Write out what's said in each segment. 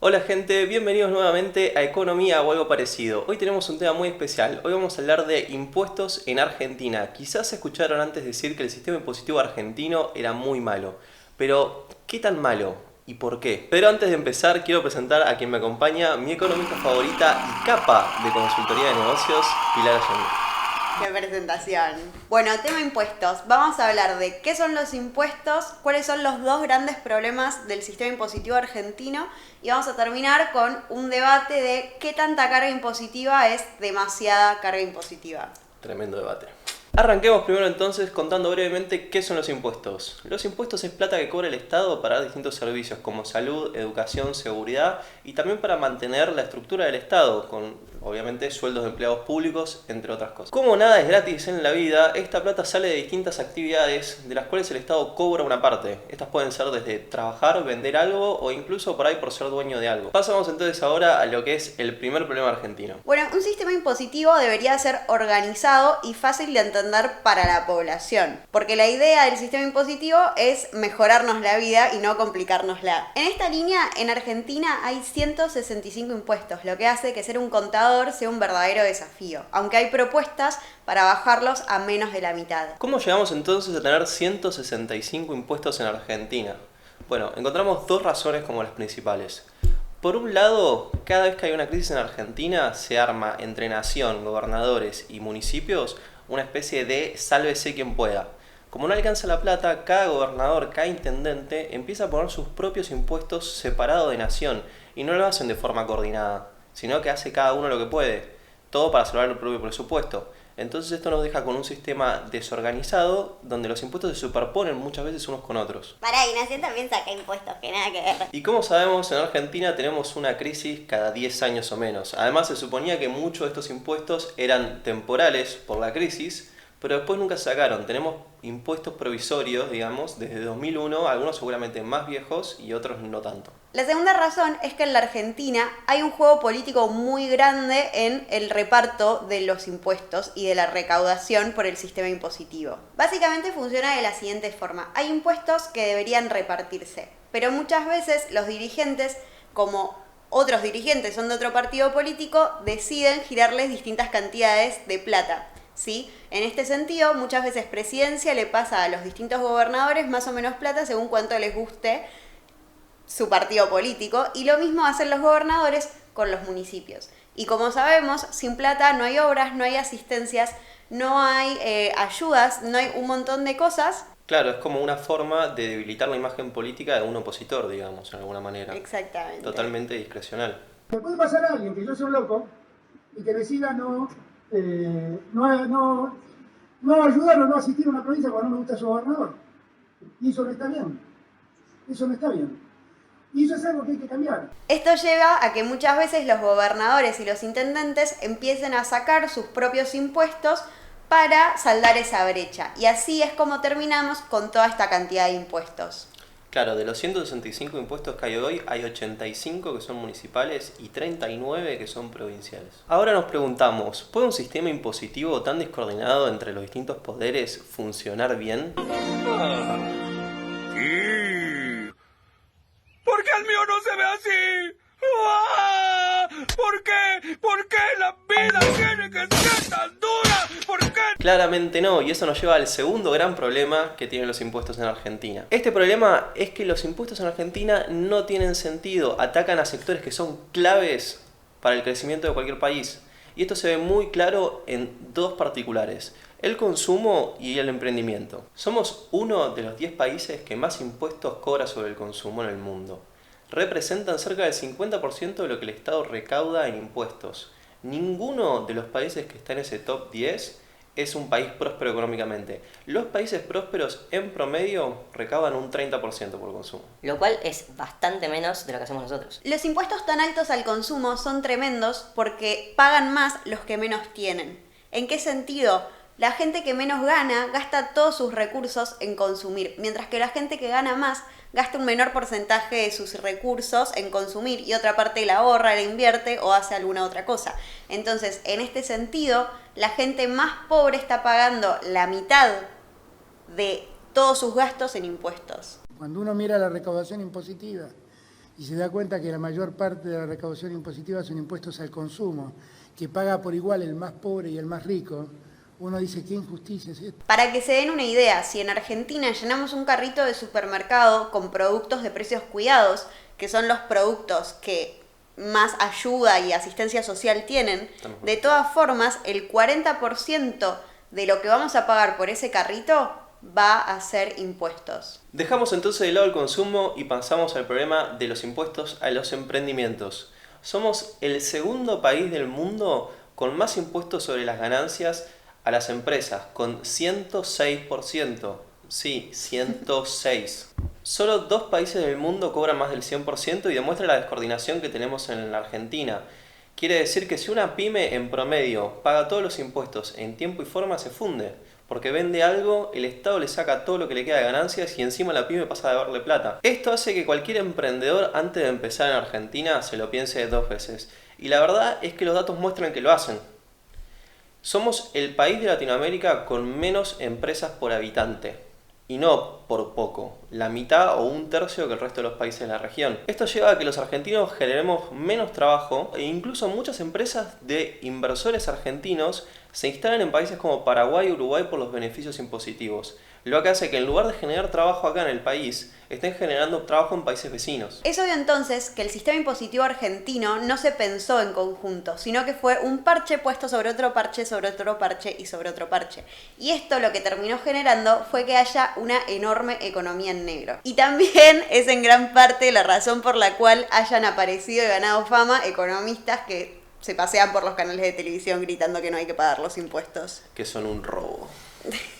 Hola gente, bienvenidos nuevamente a Economía o algo parecido. Hoy tenemos un tema muy especial. Hoy vamos a hablar de impuestos en Argentina. Quizás escucharon antes decir que el sistema impositivo argentino era muy malo. Pero, ¿qué tan malo? ¿Y por qué? Pero antes de empezar, quiero presentar a quien me acompaña, mi economista favorita y capa de consultoría de negocios, Pilar Ayani. Qué presentación. Bueno, tema impuestos. Vamos a hablar de qué son los impuestos, cuáles son los dos grandes problemas del sistema impositivo argentino y vamos a terminar con un debate de qué tanta carga impositiva es demasiada carga impositiva. Tremendo debate. Arranquemos primero entonces contando brevemente qué son los impuestos. Los impuestos es plata que cobra el Estado para distintos servicios como salud, educación, seguridad y también para mantener la estructura del Estado, con obviamente sueldos de empleados públicos, entre otras cosas. Como nada es gratis en la vida, esta plata sale de distintas actividades de las cuales el Estado cobra una parte. Estas pueden ser desde trabajar, vender algo o incluso por ahí por ser dueño de algo. Pasamos entonces ahora a lo que es el primer problema argentino. Bueno, un sistema impositivo debería ser organizado y fácil de entender para la población, porque la idea del sistema impositivo es mejorarnos la vida y no complicárnosla. En esta línea, en Argentina hay 165 impuestos, lo que hace que ser un contador sea un verdadero desafío, aunque hay propuestas para bajarlos a menos de la mitad. ¿Cómo llegamos entonces a tener 165 impuestos en Argentina? Bueno, encontramos dos razones como las principales. Por un lado, cada vez que hay una crisis en Argentina, se arma entre nación, gobernadores y municipios una especie de sálvese quien pueda. Como no alcanza la plata, cada gobernador, cada intendente empieza a poner sus propios impuestos separados de nación y no lo hacen de forma coordinada, sino que hace cada uno lo que puede, todo para salvar el propio presupuesto. Entonces esto nos deja con un sistema desorganizado donde los impuestos se superponen muchas veces unos con otros. Pará, y Nación también saca impuestos, que nada que ver. Y como sabemos, en Argentina tenemos una crisis cada 10 años o menos. Además se suponía que muchos de estos impuestos eran temporales por la crisis, pero después nunca se sacaron. Tenemos impuestos provisorios, digamos, desde 2001, algunos seguramente más viejos y otros no tanto. La segunda razón es que en la Argentina hay un juego político muy grande en el reparto de los impuestos y de la recaudación por el sistema impositivo. Básicamente funciona de la siguiente forma. Hay impuestos que deberían repartirse, pero muchas veces los dirigentes, como otros dirigentes son de otro partido político, deciden girarles distintas cantidades de plata. ¿Sí? En este sentido, muchas veces Presidencia le pasa a los distintos gobernadores más o menos plata según cuánto les guste su partido político, y lo mismo hacen los gobernadores con los municipios. Y como sabemos, sin plata no hay obras, no hay asistencias, no hay ayudas, no hay un montón de cosas. Claro, es como una forma de debilitar la imagen política de un opositor, digamos, en alguna manera. Exactamente. Totalmente discrecional. Me puede pasar a alguien que yo soy un loco y que decida no ayudar o no asistir a una provincia cuando no me gusta su gobernador. Y eso no está bien. Eso no está bien. Y eso es algo que hay que cambiar. Esto lleva a que muchas veces los gobernadores y los intendentes empiecen a sacar sus propios impuestos para saldar esa brecha. Y así es como terminamos con toda esta cantidad de impuestos. Claro, de los 165 impuestos que hay hoy, hay 85 que son municipales y 39 que son provinciales. Ahora nos preguntamos, ¿puede un sistema impositivo tan descoordinado entre los distintos poderes funcionar bien? ¿Por qué el mío no se ve así? ¡Ah! ¿Por qué? ¿Por qué la vida tiene que ser tan dura? ¿Por qué? Claramente no, y eso nos lleva al segundo gran problema que tienen los impuestos en Argentina. Este problema es que los impuestos en Argentina no tienen sentido, atacan a sectores que son claves para el crecimiento de cualquier país. Y esto se ve muy claro en dos particulares: el consumo y el emprendimiento. Somos uno de los 10 países que más impuestos cobra sobre el consumo en el mundo. Representan cerca del 50% de lo que el Estado recauda en impuestos. Ninguno de los países que está en ese top 10 es un país próspero económicamente. Los países prósperos en promedio recaudan un 30% por consumo. Lo cual es bastante menos de lo que hacemos nosotros. Los impuestos tan altos al consumo son tremendos porque pagan más los que menos tienen. ¿En qué sentido? La gente que menos gana gasta todos sus recursos en consumir, mientras que la gente que gana más gasta un menor porcentaje de sus recursos en consumir y otra parte la ahorra, la invierte o hace alguna otra cosa. Entonces, en este sentido, la gente más pobre está pagando la mitad de todos sus gastos en impuestos. Cuando uno mira la recaudación impositiva y se da cuenta que la mayor parte de la recaudación impositiva son impuestos al consumo, que paga por igual el más pobre y el más rico, uno dice, ¿qué injusticia es esto? Para que se den una idea, si en Argentina llenamos un carrito de supermercado con productos de precios cuidados, que son los productos que más ayuda y asistencia social tienen, de todas formas, el 40% de lo que vamos a pagar por ese carrito va a ser impuestos. Dejamos entonces de lado el consumo y pasamos al problema de los impuestos a los emprendimientos. Somos el segundo país del mundo con más impuestos sobre las ganancias a las empresas, con 106%. Sí, 106. Solo 2 países del mundo cobran más del 100% y demuestra la descoordinación que tenemos en la Argentina. Quiere decir que si una pyme en promedio paga todos los impuestos en tiempo y forma, se funde. Porque vende algo, el Estado le saca todo lo que le queda de ganancias y encima la pyme pasa a deberle plata. Esto hace que cualquier emprendedor antes de empezar en Argentina se lo piense 2 veces. Y la verdad es que los datos muestran que lo hacen. Somos el país de Latinoamérica con menos empresas por habitante. Y no por poco, la mitad o 1/3 que el resto de los países de la región. Esto lleva a que los argentinos generemos menos trabajo e incluso muchas empresas de inversores argentinos se instalan en países como Paraguay y Uruguay por los beneficios impositivos, lo que hace que en lugar de generar trabajo acá en el país, estén generando trabajo en países vecinos. Es obvio entonces que el sistema impositivo argentino no se pensó en conjunto, sino que fue un parche puesto sobre otro parche, sobre otro parche y sobre otro parche. Y esto lo que terminó generando fue que haya una enorme economía en negro. Y también es en gran parte la razón por la cual hayan aparecido y ganado fama economistas que se pasean por los canales de televisión gritando que no hay que pagar los impuestos. Que son un robo.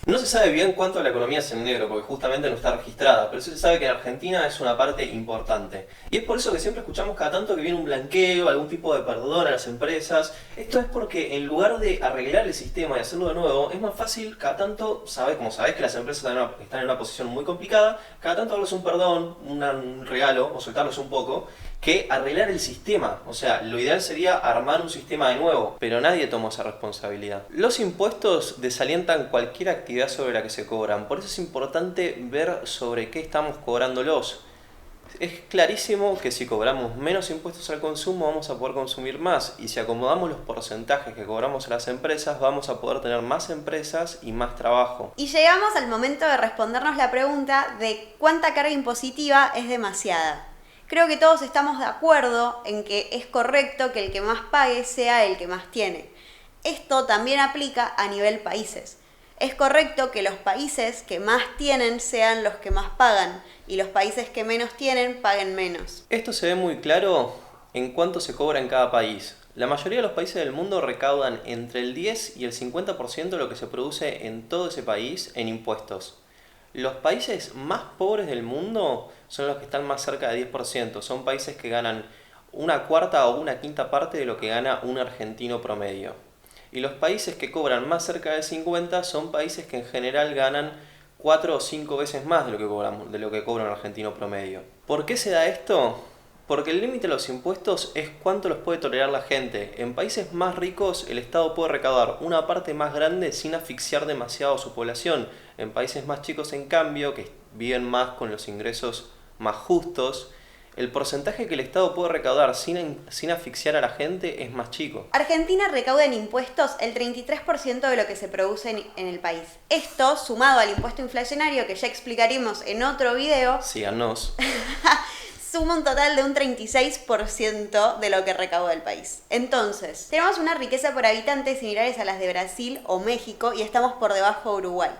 No se sabe bien cuánto la economía es en negro, porque justamente no está registrada, pero sí se sabe que en Argentina es una parte importante. Y es por eso que siempre escuchamos cada tanto que viene un blanqueo, algún tipo de perdón a las empresas. Esto es porque en lugar de arreglar el sistema y hacerlo de nuevo, es más fácil cada tanto, como sabés que las empresas están en una posición muy complicada, cada tanto darles un perdón, un regalo o soltarlos un poco, que arreglar el sistema. O sea, lo ideal sería armar un sistema de nuevo, pero nadie tomó esa responsabilidad. Los impuestos desalientan cualquier actividad sobre la que se cobran, por eso es importante ver sobre qué estamos cobrándolos. Es clarísimo que si cobramos menos impuestos al consumo vamos a poder consumir más, y si acomodamos los porcentajes que cobramos a las empresas vamos a poder tener más empresas y más trabajo. Y llegamos al momento de respondernos la pregunta de cuánta carga impositiva es demasiada. Creo que todos estamos de acuerdo en que es correcto que el que más pague sea el que más tiene. Esto también aplica a nivel países. Es correcto que los países que más tienen sean los que más pagan y los países que menos tienen paguen menos. Esto se ve muy claro en cuánto se cobra en cada país. La mayoría de los países del mundo recaudan entre el 10 y el 50% de lo que se produce en todo ese país en impuestos. Los países más pobres del mundo son los que están más cerca de 10%. Son países que ganan 1/4 o 1/5 parte de lo que gana un argentino promedio. Y los países que cobran más cerca del 50% son países que en general ganan 4 o 5 veces más de lo que cobra un argentino promedio. ¿Por qué se da esto? Porque el límite de los impuestos es cuánto los puede tolerar la gente. En países más ricos el Estado puede recaudar una parte más grande sin asfixiar demasiado a su población. En países más chicos, en cambio, que viven más con los ingresos más justos, el porcentaje que el Estado puede recaudar sin asfixiar a la gente es más chico. Argentina recauda en impuestos el 33% de lo que se produce en el país. Esto, sumado al impuesto inflacionario que ya explicaremos en otro video, Síganos. suma un total de un 36% de lo que recauda el país. Entonces, tenemos una riqueza por habitante similares a las de Brasil o México y estamos por debajo de Uruguay.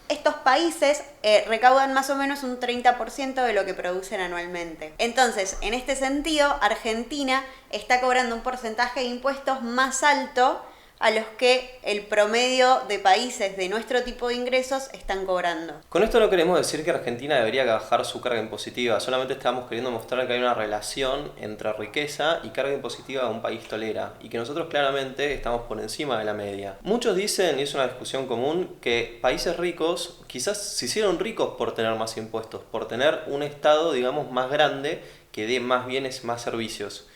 Estos países recaudan más o menos un 30% de lo que producen anualmente. Entonces, en este sentido, Argentina está cobrando un porcentaje de impuestos más alto a los que el promedio de países de nuestro tipo de ingresos están cobrando. Con esto no queremos decir que Argentina debería bajar su carga impositiva, solamente estamos queriendo mostrar que hay una relación entre riqueza y carga impositiva que un país tolera, y que nosotros claramente estamos por encima de la media. Muchos dicen, y es una discusión común, que países ricos quizás se hicieron ricos por tener más impuestos, por tener un Estado, digamos, más grande que dé más bienes, más servicios.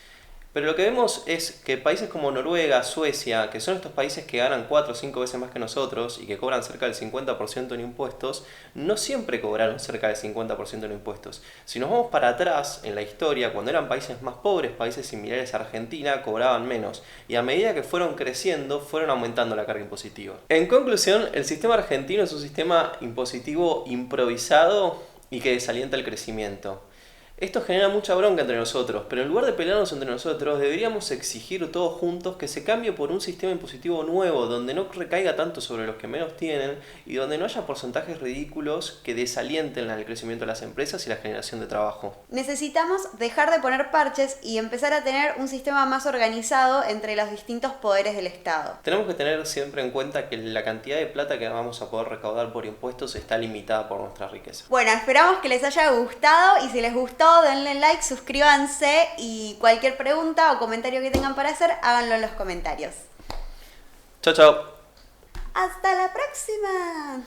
Pero lo que vemos es que países como Noruega, Suecia, que son estos países que ganan 4 o 5 veces más que nosotros y que cobran cerca del 50% en impuestos, no siempre cobraron cerca del 50% en impuestos. Si nos vamos para atrás en la historia, cuando eran países más pobres, países similares a Argentina, cobraban menos. Y a medida que fueron creciendo, fueron aumentando la carga impositiva. En conclusión, el sistema argentino es un sistema impositivo improvisado y que desalienta el crecimiento. Esto genera mucha bronca entre nosotros, pero en lugar de pelearnos entre nosotros, deberíamos exigir todos juntos que se cambie por un sistema impositivo nuevo, donde no recaiga tanto sobre los que menos tienen y donde no haya porcentajes ridículos que desalienten el crecimiento de las empresas y la generación de trabajo. Necesitamos dejar de poner parches y empezar a tener un sistema más organizado entre los distintos poderes del Estado. Tenemos que tener siempre en cuenta que la cantidad de plata que vamos a poder recaudar por impuestos está limitada por nuestra riqueza. Bueno, esperamos que les haya gustado y si les gustó, denle like, suscríbanse y cualquier pregunta o comentario que tengan para hacer, háganlo en los comentarios. Chao, chao. ¡Hasta la próxima!